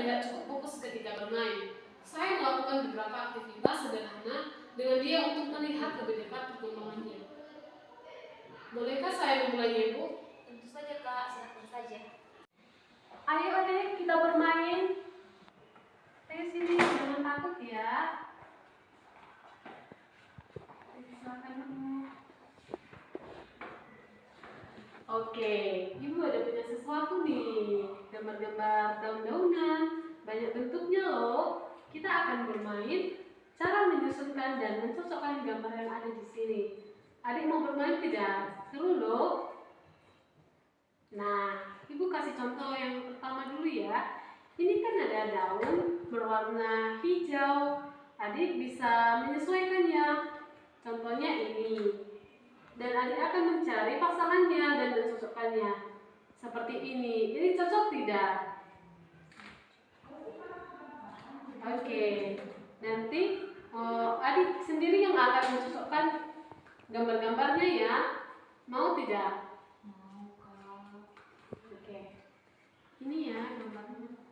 terlihat cukup fokus ketika bermain. Saya melakukan beberapa aktivitas sederhana dengan dia untuk melihat lebih dekat perkembangannya. Bolehkah saya memulainya, Ibu? Tentu saja, Kak. Silakan saja. Ayo adik, kita bermain. Ayo sini, jangan takut ya. Silakan. Oke, Ibu ada punya sesuatu nih. Gambar-gambar daun-daunan, banyak bentuknya loh. Kita akan bermain cara menyusunkan dan mencocokkan gambar yang ada di sini. Adik mau bermain tidak? Seru loh. Nah, Ibu kasih contoh yang pertama dulu ya. Ini kan ada daun berwarna hijau. Adik bisa menyesuaikannya. Contohnya ini. Dan adik akan mencari pasangannya dan mencocokkannya. Seperti ini. Ini cocok tidak? Oke. Nanti adik sendiri yang akan mencocokkan gambar-gambarnya ya. Mau tidak? Mau, Kak. Oke. Ini ya gambarnya.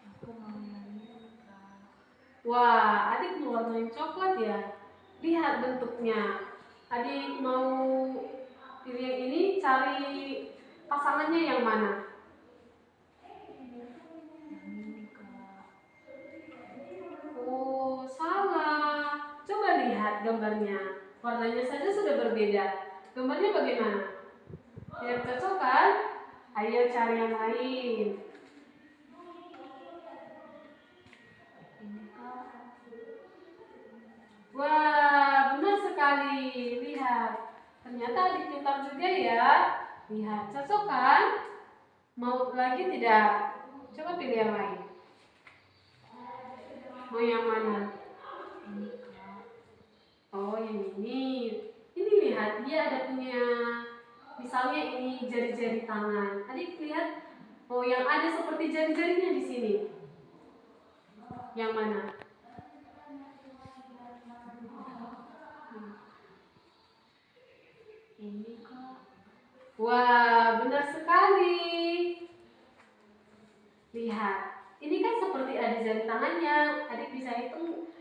Aku mau nanya, Kak. Wah, adik mau warna yang coklat ya? Lihat bentuknya. Adik mau pilih yang ini, cari pasangannya yang mana? Yang ini, Kak. Oh, salah. Coba lihat gambarnya. Warnanya saja sudah berbeda. Gambarnya bagaimana? Tidak cocok kan? Ayo cari yang lain. Ini, Kak. Wah, benar sekali. Lihat. Ternyata adik pintar juga ya. Lihat, cocok kan? Mau lagi tidak? Coba pilih yang lain. Mau yang mana? Ini, Kak. Oh, yang ini. Ini lihat, dia ada punya, misalnya ini jari-jari tangan. Adik lihat, oh yang ada seperti jari-jarinya di sini. Yang mana? Ini, Kak. Wah, benar sekali. Lihat, ini kan seperti ada jari tangannya. Adik bisa hitung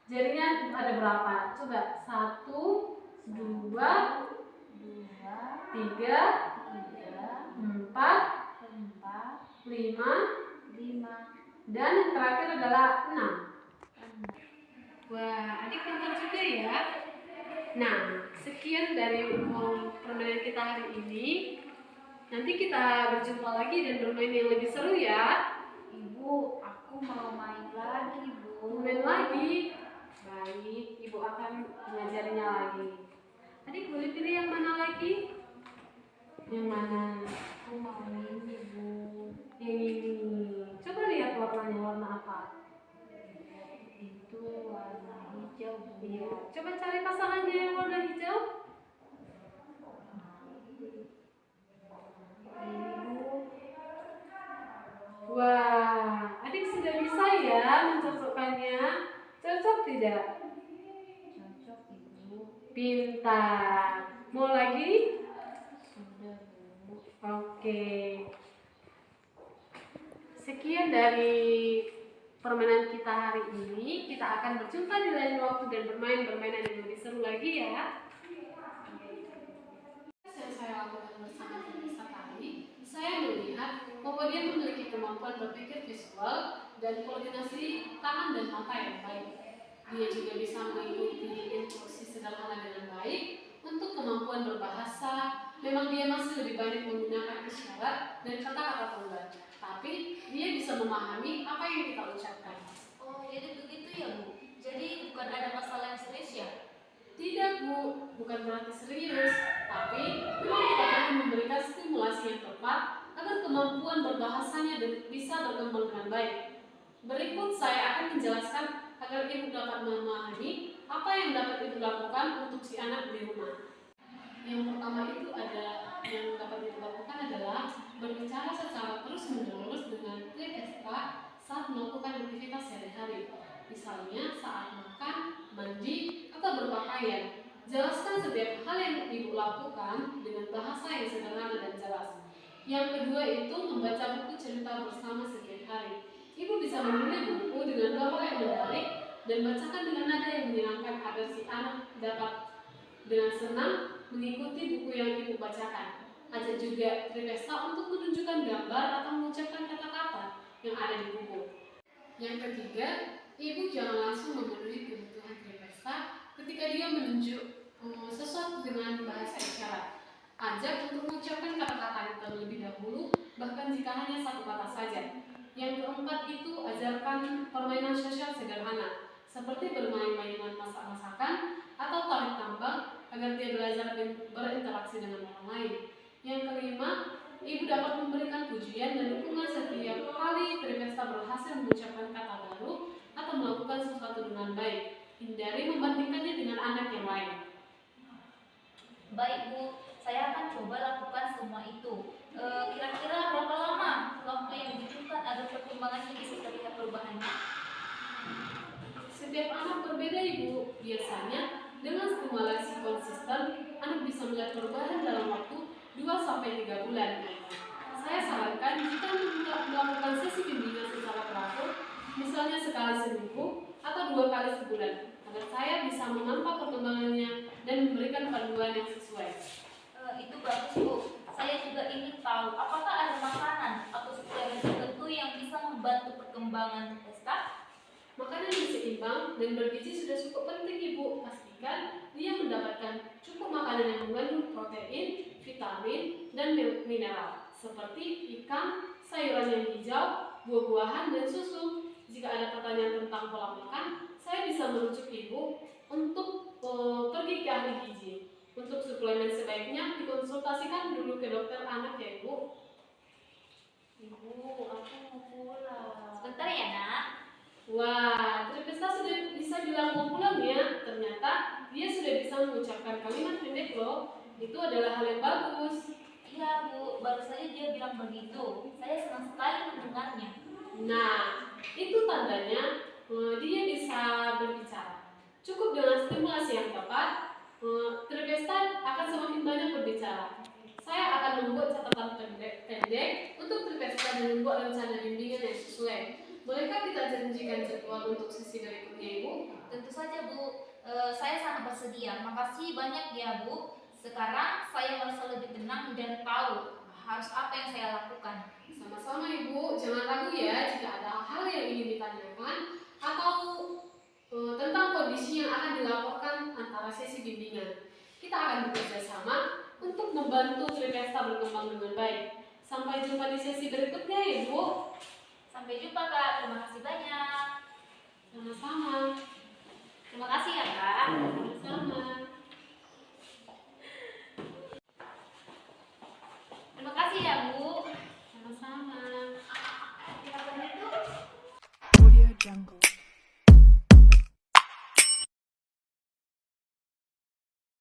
jarinya ada berapa? Coba 1, 2, 3, 4, 5, dan yang terakhir adalah 6. Wah, adik pintar juga ya. Nah, sekian dari permainan kita hari ini. Nanti kita berjumpa lagi dan bermain yang lebih seru ya. Ibu, aku mau main lagi, Bu. Main lagi. Baik, Ibu akan mengajarinya lagi. Adik boleh pilih yang mana lagi? Yang mana? Aku mau ini, Bu. Yang ini. Coba lihat warnanya, warna apa? Itu warna hijau, Bu. Iya. Coba cari pasangannya yang warna hijau. Ini, Bu. Wah, adik sudah bisa ya mencocokkannya. Cocok tidak? Cocok, Ibu. Pintar. Mau lagi? Sudah, Bu. Oke. Sekian dari permainan kita hari ini. Kita akan berjumpa di lain waktu dan bermain permainan yang lebih seru lagi ya. Yang saya lakukan bersama Vanessa tadi, saya melihat bahwa dia memiliki kemampuan berpikir visual dan koordinasi tangan dan mata yang baik. Dia juga bisa mengikuti instruksi sederhana dengan baik. Untuk kemampuan berbahasa, memang dia masih lebih banyak menggunakan isyarat dan kata-kata tunggal. Tapi dia bisa memahami apa yang kita ucapkan. Oh, jadi begitu ya, Bu? Jadi bukan ada masalah yang serius ya? Tidak, Bu, bukan berarti serius, tapi memang kita perlu memberikan stimulasi yang tepat agar kemampuan berbahasanya bisa berkembang dengan baik. Berikut saya akan menjelaskan agar ibu dapat memahami apa yang dapat ibu lakukan untuk si anak di rumah. Yang pertama itu yang dapat ibu lakukan adalah berbicara secara terus-menerus dengan trik ekstra saat melakukan aktivitas sehari-hari. Misalnya saat makan, mandi, atau berpakaian. Jelaskan setiap hal yang ibu lakukan dengan bahasa yang sederhana dan jelas. Yang kedua itu membaca buku cerita bersama setiap hari. Ibu bisa memilih buku dengan gambar yang menarik dan bacakan dengan nada yang menyenangkan agar si anak dapat dengan senang mengikuti buku yang ibu bacakan. Ajak juga Trivesta untuk menunjukkan gambar atau mengucapkan kata-kata yang ada di buku. Yang ketiga, ibu jangan langsung memenuhi kebutuhan Trivesta ketika dia menunjuk sesuatu dengan bahasa isyarat. Ajak untuk mengucapkan kata-kata terlebih dahulu, bahkan jika hanya satu kata saja. Yang keempat itu ajarkan permainan sosial sederhana, seperti bermain mainan masak-masakan atau tarik tambang agar dia belajar berinteraksi dengan orang lain. Yang kelima, ibu dapat memberikan pujian dan dukungan setiap kali Trivesta berhasil mengucapkan kata baru atau melakukan sesuatu dengan baik. Hindari membandingkannya dengan anak yang lain. Baik Bu, saya akan coba lakukan semua itu. Kira-kira berapa lama waktu yang dibutuhkan agar perkembangannya bisa terlihat perubahannya? Setiap anak berbeda Ibu. Biasanya dengan stimulasi konsisten, anak bisa melihat perubahan dalam waktu 2-3 bulan. Saya sarankan jika melakukan sesi bimbingan secara teratur, misalnya sekali seminggu atau 2 kali sebulan, agar saya bisa memantau perkembangannya dan memberikan panduan yang sesuai. Itu bagus Bu. Saya juga ingin tahu apakah ada makanan atau suplemen tertentu yang bisa membantu perkembangan Trivesta? Makanan yang seimbang dan bergizi sudah cukup penting Ibu. Pastikan dia mendapatkan cukup makanan yang mengandung protein, vitamin, dan mineral seperti ikan, sayuran yang hijau, buah-buahan, dan susu. Jika ada pertanyaan tentang pola makan, saya bisa merujuk Ibu untuk pergi ke ahli gizi. Untuk suplemen sebaiknya dikonsultasikan dulu ke dokter anak ya Ibu. Ibu, aku mau pulang. Sebentar ya Nak. Wah, Trivesta sudah bisa bilang mau pulang ya. Ternyata dia sudah bisa mengucapkan kalimat pendek loh. Itu adalah hal yang bagus. Iya Bu, baru saja dia bilang begitu. Saya senang sekali mendengarnya. Nah, itu tandanya dia bisa berbicara. Cukup dengan stimulasi yang tepat, Trivesta akan semakin banyak berbicara. Saya akan membuat catatan pendek untuk Trivesta dan membuat rencana bimbingan yang sesuai. Bolehkah kita janjikan jadwal untuk sesi berikutnya Ibu? Tentu saja Bu, saya sangat bersedia. Makasih banyak ya Bu. Sekarang saya merasa lebih tenang dan tahu harus apa yang saya lakukan. Sama-sama Ibu, jangan ragu ya jika ada hal yang ingin ditanyakan atau tentang kondisi yang akan dilaporkan antara sesi bimbingan. Kita akan bekerja sama untuk membantu Trivesta berkembang dengan baik. Sampai jumpa di sesi berikutnya ya Ibu. Sampai jumpa Kak, terima kasih banyak. Sama-sama. Terima kasih ya Kak. Sama-sama. Terima kasih ya Bu. Sama-sama. Kita pamit dulu. Audio Jungle.